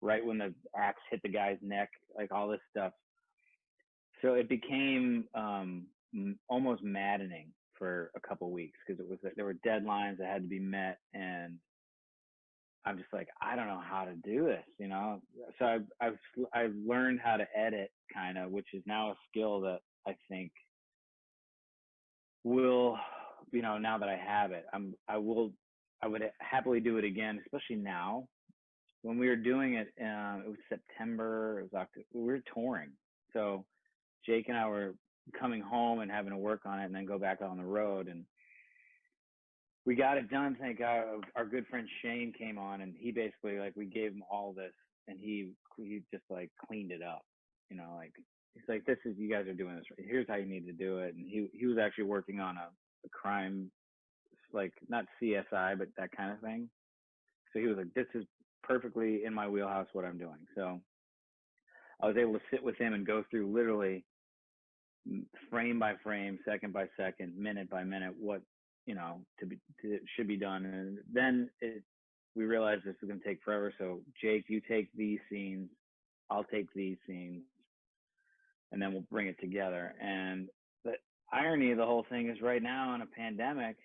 right when the axe hit the guy's neck, like all this stuff. So it became almost maddening for a couple of weeks because there were deadlines that had to be met, and I'm just like, I don't know how to do this, So I've learned how to edit, kind of, which is now a skill that I think will, now that I have it, I would happily do it again, especially now. When we were doing it, it was September, it was October, we were touring, so Jake and I were coming home and having to work on it and then go back on the road, and we got it done. Thank God. Our good friend Shane came on, and he basically, like, we gave him all this, and he just like cleaned it up, you know, like he's like, this is, you guys are doing this right. Here's how you need to do it. And he was actually working on a crime, like not CSI, but that kind of thing. So he was like, this is perfectly in my wheelhouse what I'm doing. So I was able to sit with him and go through literally frame by frame, second by second, minute by minute, what, you know, should be done. And then we realized this was going to take forever. So Jake, you take these scenes, I'll take these scenes, and then we'll bring it together. And the irony of the whole thing is, right now in a pandemic,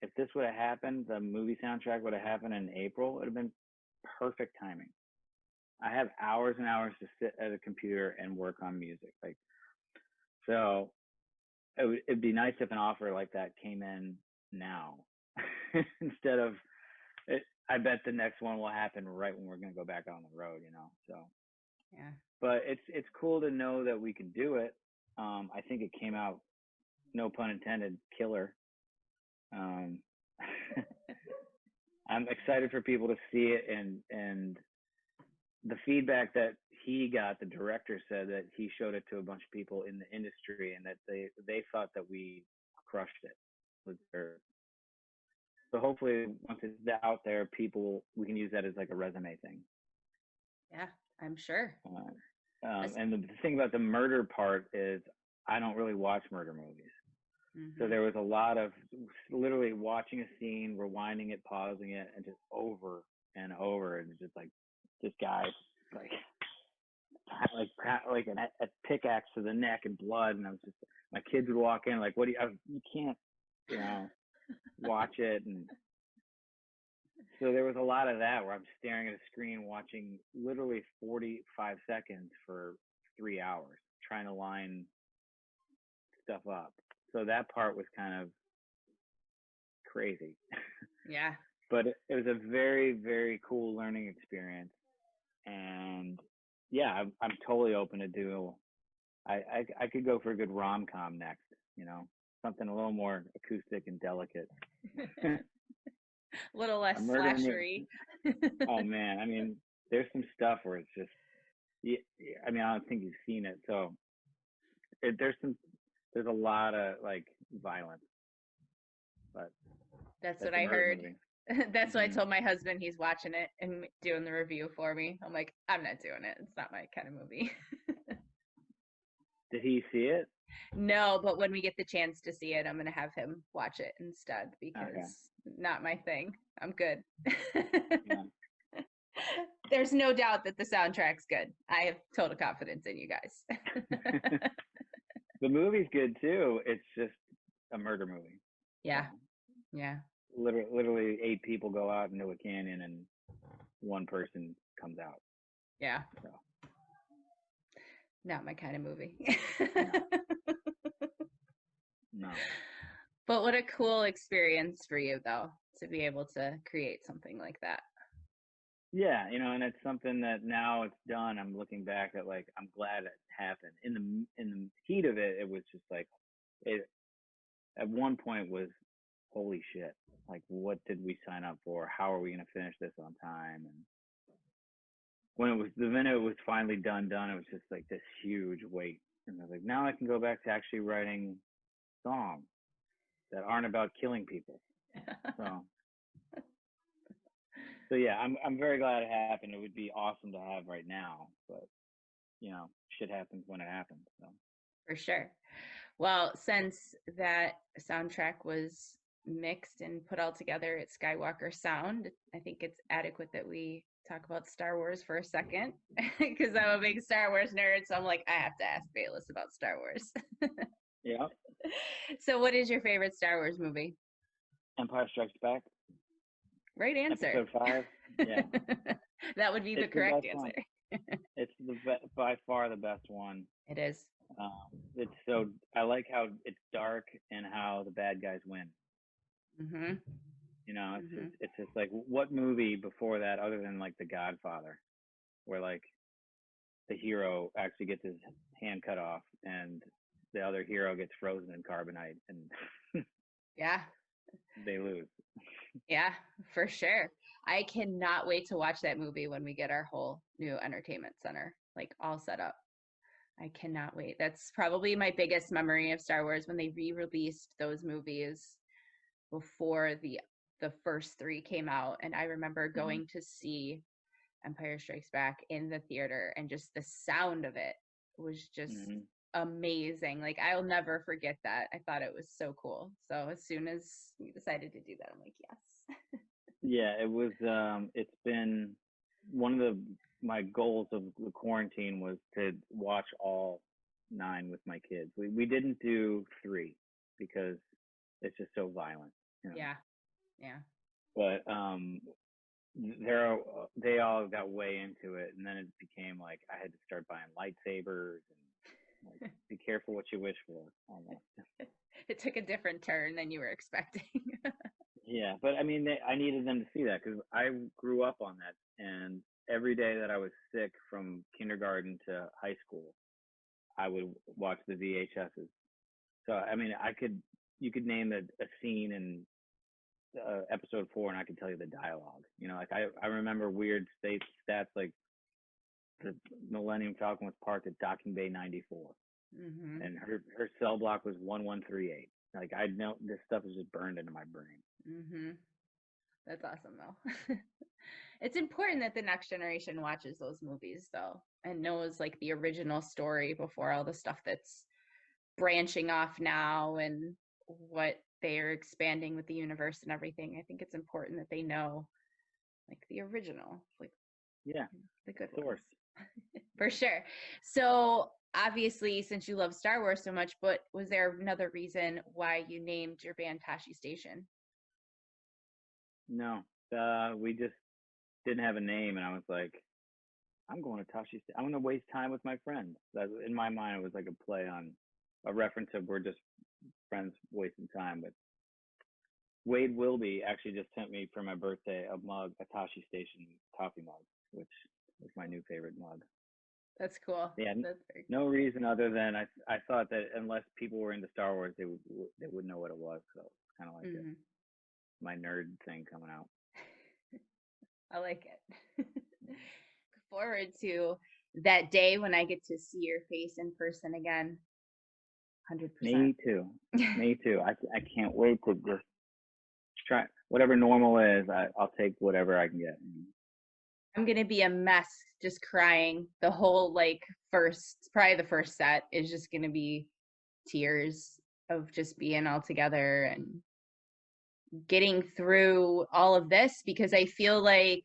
if this would have happened, the movie soundtrack would have happened in April, it would have been perfect timing. I have hours and hours to sit at a computer and work on music. Like, so it'd be nice if an offer like that came in now instead of it. I bet the next one will happen right when we're going to go back on the road, you know? So, Yeah. but it's cool to know that we can do it. I think it came out, no pun intended, killer. I'm excited for people to see it, and the feedback that he got, the director said that he showed it to a bunch of people in the industry, and that they thought that we crushed it with their. So hopefully, once it's out there, we can use that as like a resume thing. Yeah, I'm sure. And the thing about the murder part is, I don't really watch murder movies. Mm-hmm. So there was a lot of literally watching a scene, rewinding it, pausing it, and just over and over, and just like this guy, like a pickaxe to the neck and blood, and I was just, my kids would walk in like, what do you can't, you know, watch it. And so there was a lot of that where I'm staring at a screen watching literally 45 seconds for 3 hours trying to line stuff up. So that part was kind of crazy. Yeah. But it was a very, very cool learning experience. And yeah, I'm totally open to do. I could go for a good rom-com next, you know, something a little more acoustic and delicate. A little less slashery. Oh man, I mean, there's some stuff where it's just, I mean, I don't think you've seen it. So there's a lot of like violence, but that's what I heard. That's what I told my husband. He's watching it and doing the review for me. I'm like, I'm not doing it. It's not my kind of movie. Did he see it? No, but when we get the chance to see it, I'm going to have him watch it instead, because not my thing. I'm good. Yeah. There's no doubt that the soundtrack's good. I have total confidence in you guys. The movie's good too. It's just a murder movie. Yeah. Yeah. Literally 8 people go out into a canyon and 1 person comes out. Yeah. So. Not my kind of movie. No. But what a cool experience for you, though, to be able to create something like that. Yeah, you know, and it's something that now it's done. I'm looking back at, like, I'm glad it happened. In the heat of it, it was just like, it at one point was, holy shit, like, what did we sign up for? How are we going to finish this on time? And the minute it was finally done, it was just like this huge weight. And I was like, now I can go back to actually writing songs that aren't about killing people. So yeah, I'm very glad it happened. It would be awesome to have right now, but you know, shit happens when it happens. So. For sure. Well, since that soundtrack was mixed and put all together at Skywalker Sound, I think it's adequate that we talk about Star Wars for a second, because I'm a big Star Wars nerd. So I'm like, I have to ask Bayliss about Star Wars. Yeah. So what is your favorite Star Wars movie? Empire Strikes Back. Right answer. Episode 5. Yeah. That would be the correct answer. It's by far the best one. It is. It's so, I like how it's dark and how the bad guys win. Mm-hmm. You know, it's just like, what movie before that, other than like The Godfather, where like the hero actually gets his hand cut off, and the other hero gets frozen in carbonite, and Yeah. they lose. Yeah, for sure. I cannot wait to watch that movie when we get our whole new entertainment center like all set up. I cannot wait. That's probably my biggest memory of Star Wars, when they re-released those movies before the first three came out. And I remember going to see Empire Strikes Back in the theater, and just the sound of it was just amazing. Like, I'll never forget that. I thought it was so cool. So as soon as we decided to do that, I'm like, yes. Yeah, it was. It's been one of my goals of the quarantine was to watch all 9 with my kids. We didn't do 3 because it's just so violent. You know? Yeah. Yeah. But they all got way into it, and then it became like I had to start buying lightsabers and like, be careful what you wish for. Almost. It took a different turn than you were expecting. Yeah, but I mean, I needed them to see that because I grew up on that, and every day that I was sick from kindergarten to high school, I would watch the VHSs. So I mean, you could name a scene in episode 4, and I could tell you the dialogue. You know, like I remember weird stats like the Millennium Falcon was parked at Docking Bay 94, and her cell block was 1138. Like I know this stuff is just burned into my brain. That's awesome, though. It's important that the next generation watches those movies, though, and knows like the original story before all the stuff that's branching off now and what they are expanding with the universe and everything. I think it's important that they know like the original, like the good source. For sure. So obviously, since you love Star Wars so much, but was there another reason why you named your band Tashi Station? No, we just didn't have a name, and I was like, I'm going to Tashi. I'm going to waste time with my friends. That, in my mind, it was like a play on a reference of we're just friends wasting time. But Wade Wilby actually just sent me for my birthday a mug, a Tashi Station coffee mug, which is my new favorite mug. That's cool. Yeah, that's very no reason other than I thought that unless people were into Star Wars, they wouldn't know what it was. So it's kind of like my nerd thing coming out. I like it. Look forward to that day when I get to see your face in person again. 100%. Me too. Me too. I can't wait to just try whatever normal is. I'll take whatever I can get. I'm gonna be a mess, just crying. The whole probably the first set is just gonna be tears of just being all together and getting through all of this, because I feel like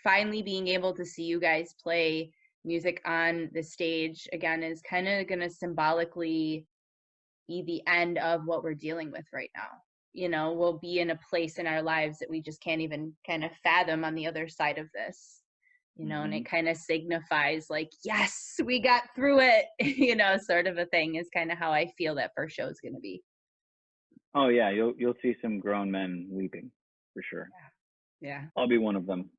finally being able to see you guys play music on the stage again is kind of going to symbolically be the end of what we're dealing with right now. You know, we'll be in a place in our lives that we just can't even kind of fathom on the other side of this, you know, and it kind of signifies like, yes, we got through it, you know, sort of a thing is kind of how I feel that first show is going to be. Oh yeah, you'll see some grown men weeping for sure. Yeah. I'll be one of them.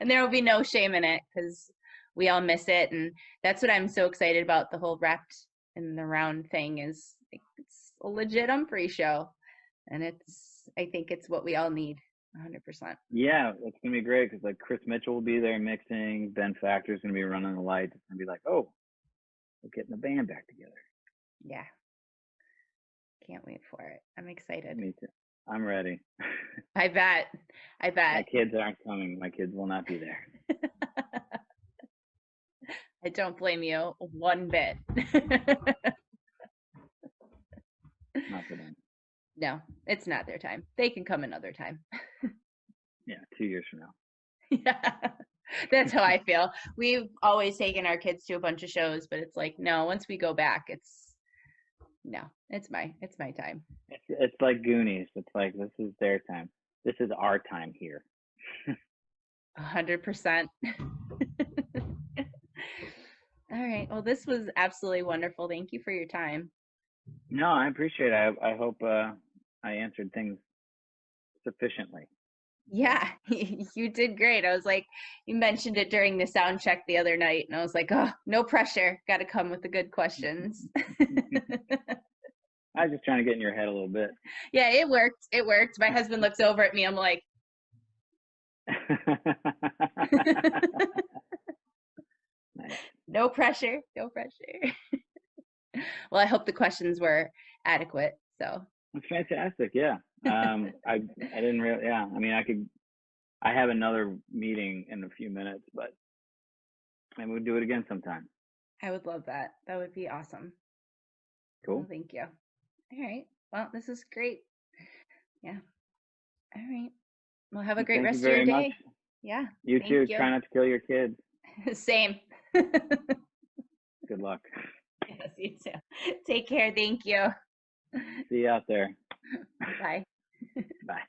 And there will be no shame in it because we all miss it, and that's what I'm so excited about. The whole Wrapped in the Round thing is it's a legit Umphrey show, and I think it's what we all need. 100%. Yeah, it's gonna be great because like Chris Mitchell will be there mixing. Ben Factor's gonna be running the lights. It's gonna be like, oh, we're getting the band back together. Yeah. Can't wait for it. I'm excited. Me too. I'm ready. I bet. My kids aren't coming. My kids will not be there. I don't blame you one bit. Not for them. No, it's not their time. They can come another time. Yeah, 2 years from now. Yeah, that's how I feel. We've always taken our kids to a bunch of shows, but it's like, no, once we go back, it's my time. It's like Goonies. It's like, this is their time. This is our time here. 100%. All right. Well, this was absolutely wonderful. Thank you for your time. No, I appreciate it. I hope I answered things sufficiently. Yeah, you did great. I was like, you mentioned it during the sound check the other night, and I was like, oh, no pressure. Got to come with the good questions. I was just trying to get in your head a little bit. Yeah, it worked. It worked. My husband looks over at me. I'm like, Nice. no pressure. No pressure. Well, I hope the questions were adequate. So That's fantastic. Yeah. I didn't really. Yeah. I mean, I have another meeting in a few minutes, but maybe we'll do it again sometime. I would love that. That would be awesome. Well, Cool. thank you. All right. Well, this is great. Yeah. All right. Well, have a Well, great thank you rest of your very much. day. Yeah. You Thank too. you. Try not to kill your kids. Same. Good luck. Yes, you too. Take care. Thank you. See you out there. Bye. Bye.